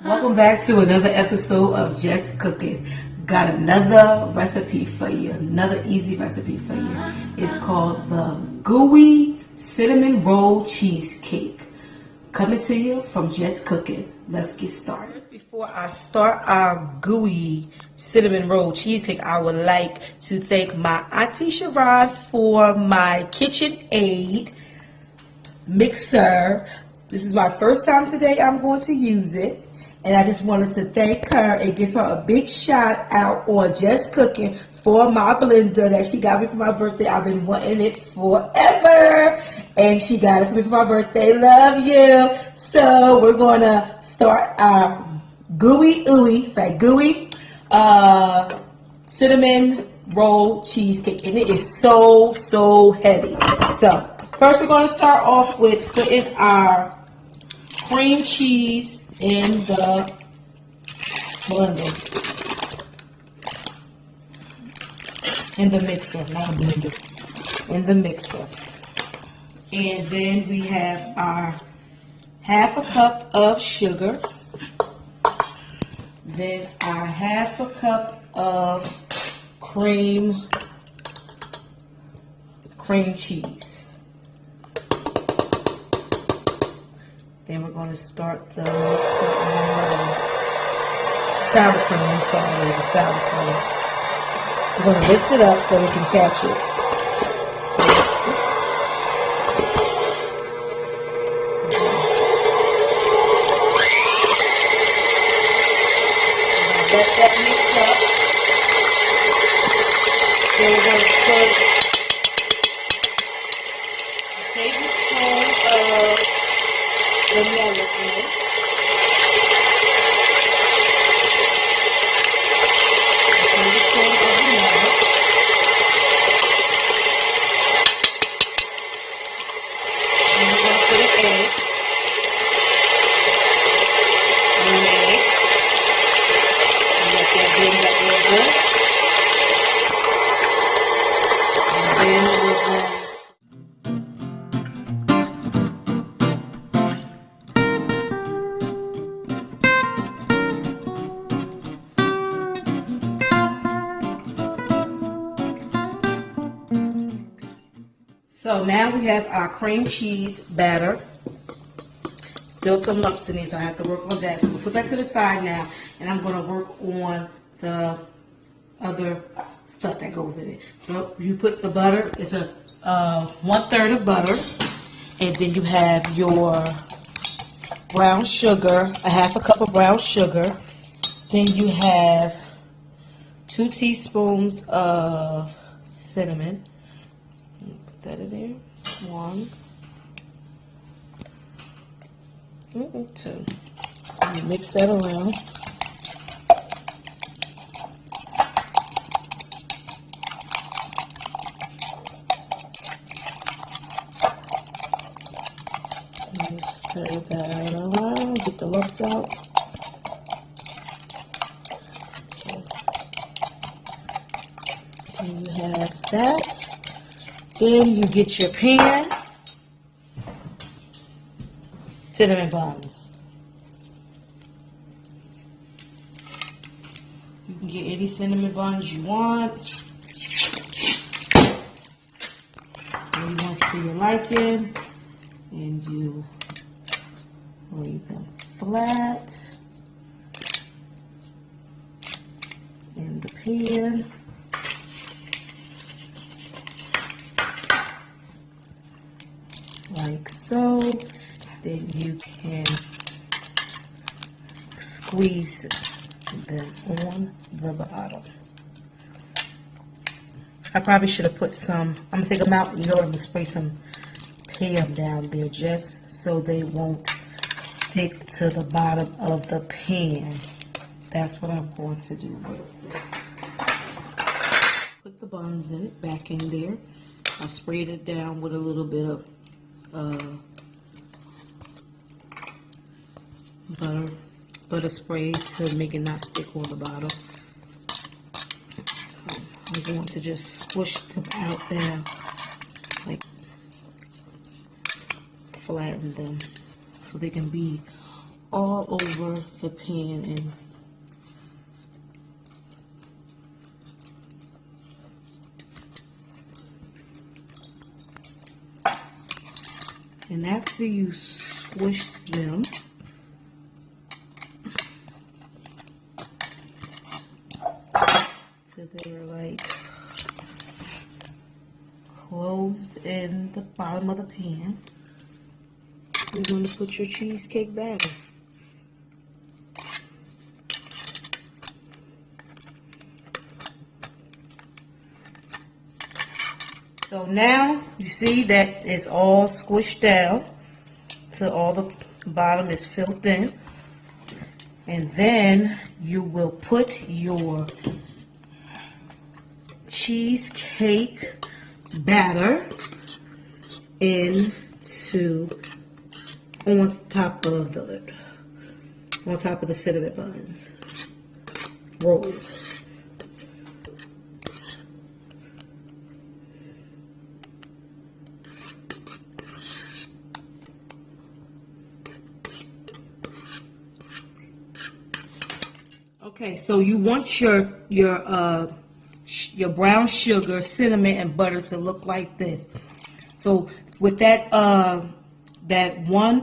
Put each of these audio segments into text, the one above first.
Welcome back to another episode of Just Cooking. Got another recipe for you, another easy recipe for you. It's called the Gooey Cinnamon Roll Cheesecake. Coming to you from Just Cooking. Let's get started. First, before I start our Gooey Cinnamon Roll Cheesecake, I would like to thank my Auntie Sharon for my KitchenAid mixer. This is my first time today I'm going to use it. And I just wanted to thank her and give her a big shout out on Just Cooking for my blender that she got me for my birthday. I've been wanting it forever. And she got it for me for my birthday. Love you. So we're going to start our Gooey Cinnamon Roll Cheesecake. And it is so heavy. So first we're going to start off with putting our cream cheese in the blender, in the mixer, not a blender, in the mixer. And then we have our half a cup of sugar, then our half a cup of cream cheese. Then we're going to start the mixer on sour cream. I'm sorry, the sour cream. We're going to lift it up so we can catch it. Let that mix up. Then we're going to put a tablespoon of vanilla in it. And we're going to put an egg. And let that blend up real good. And then we're going to So now we have our cream cheese batter. Still some lumps in it, so I have to work on that. So we'll put that to the side now, and I'm going to work on the other stuff that goes in it. So you put the butter, it's a 1/3 of butter, and then you have your brown sugar, a half a cup of brown sugar. Then you have 2 teaspoons of cinnamon. That in there. 1, 2. And mix that around. And stir that around. Get the lumps out. Okay. And you have that. Then you get your pan, cinnamon buns. You can get any cinnamon buns you want. And you want to your liking, and you lay them flat in the pan. Like so. Then you can squeeze them on the bottom. I probably should have put some, I'm going to take them out, you know, I'm going to spray some Pam down there just so they won't stick to the bottom of the pan. That's what I'm going to do. Put the buns in it, back in there. I sprayed it down with a little bit of butter spray to make it not stick on the bottom. So I'm going to just squish them out there, like flatten them so they can be all over the pan. And after you squish them, so they're like closed in the bottom of the pan, you're going to put your cheesecake batter. So now you see that it's all squished down so all the bottom is filled in. And then you will put your cheesecake batter on top of the cinnamon buns rolls. Okay, so you want your brown sugar, cinnamon, and butter to look like this. So with that, a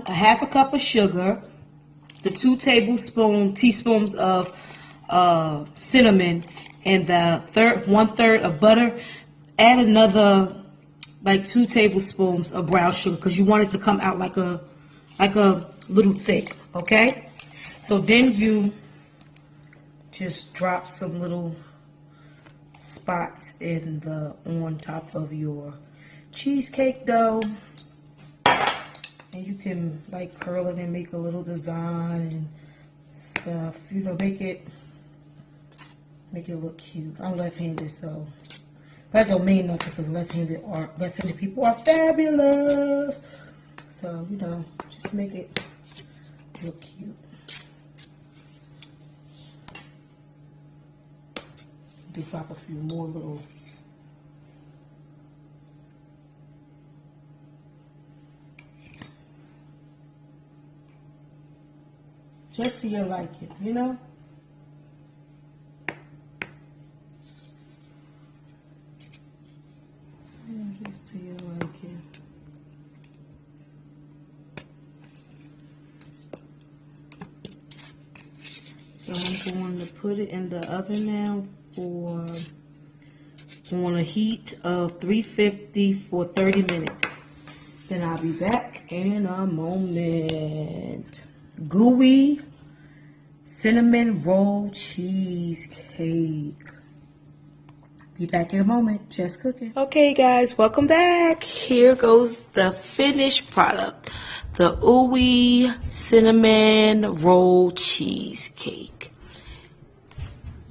half a cup of sugar, the 2 teaspoons of cinnamon, and the 1/3 of butter, add another like 2 tablespoons of brown sugar because you want it to come out like a little thick. Okay, so then you just drop some little spots on top of your cheesecake dough, and you can like curl it and make a little design and stuff. You know, make it look cute. I'm left-handed, so that don't mean nothing because left-handed people are fabulous. So you know, just make it look cute. To drop a few more little just so you like it, you know. Just so you like it. So I'm going to put it in the oven now on a heat of 350 for 30 minutes. Then I'll be back in a moment. Gooey cinnamon roll cheesecake. Be back in a moment. Just cooking. Okay, guys, welcome back. Here goes the finished product. The Gooey cinnamon roll cheesecake.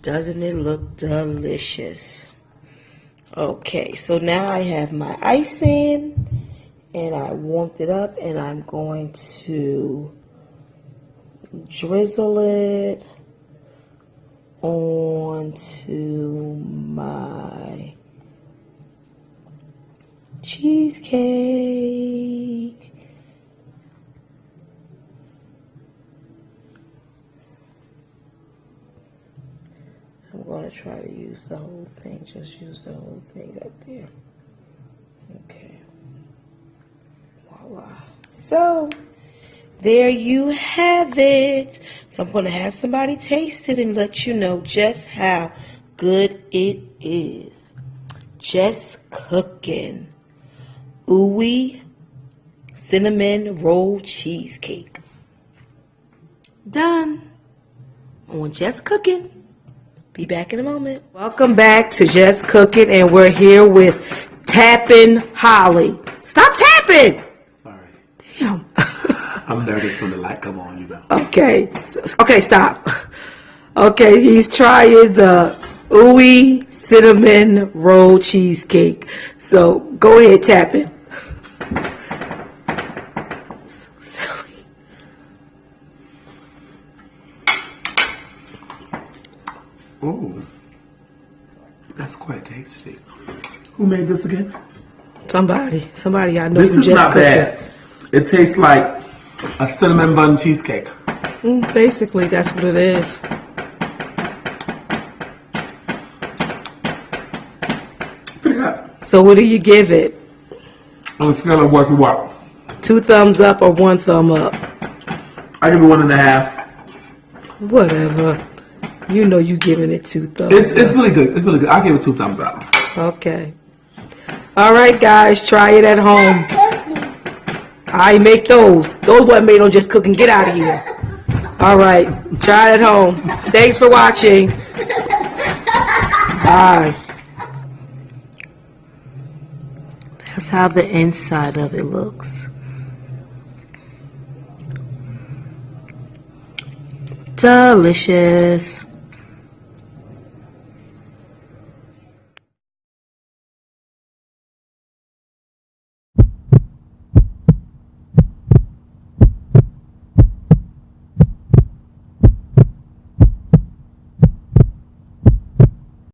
Doesn't it look delicious? Okay, so now I have my icing and I warmed it up, and I'm going to drizzle it onto my cheesecake. I'm going to try to use the whole thing. Just use the whole thing up there. Okay. Voila. So, there you have it. So I'm going to have somebody taste it and let you know just how good it is. Just cooking. Gooey cinnamon roll cheesecake. Done. On Just Cooking. Be back in a moment. Welcome back to Just Cooking, and we're here with Tapping Holly. Stop tapping! Sorry. Damn. I'm nervous when the light come on, you know. Okay. Okay, stop. Okay, he's trying the Gooey cinnamon roll cheesecake. So go ahead, tap it. Ooh, that's quite tasty. Who made this again? Somebody I know This from is Just not Cooking. bad. It tastes like a cinnamon bun cheesecake. Basically, that's what it is. Pretty good. So what do you give it? On a scale of what to what? 2 thumbs up or 1 thumb up? I give it 1.5. Whatever. You know you giving it 2 thumbs It's up. really good. It's really good. I give it 2 thumbs up. Okay. All right, guys, try it at home. I make those. Those weren't made on just cooking. Get out of here. All right, try it at home. Thanks for watching. Bye. That's how the inside of it looks. Delicious.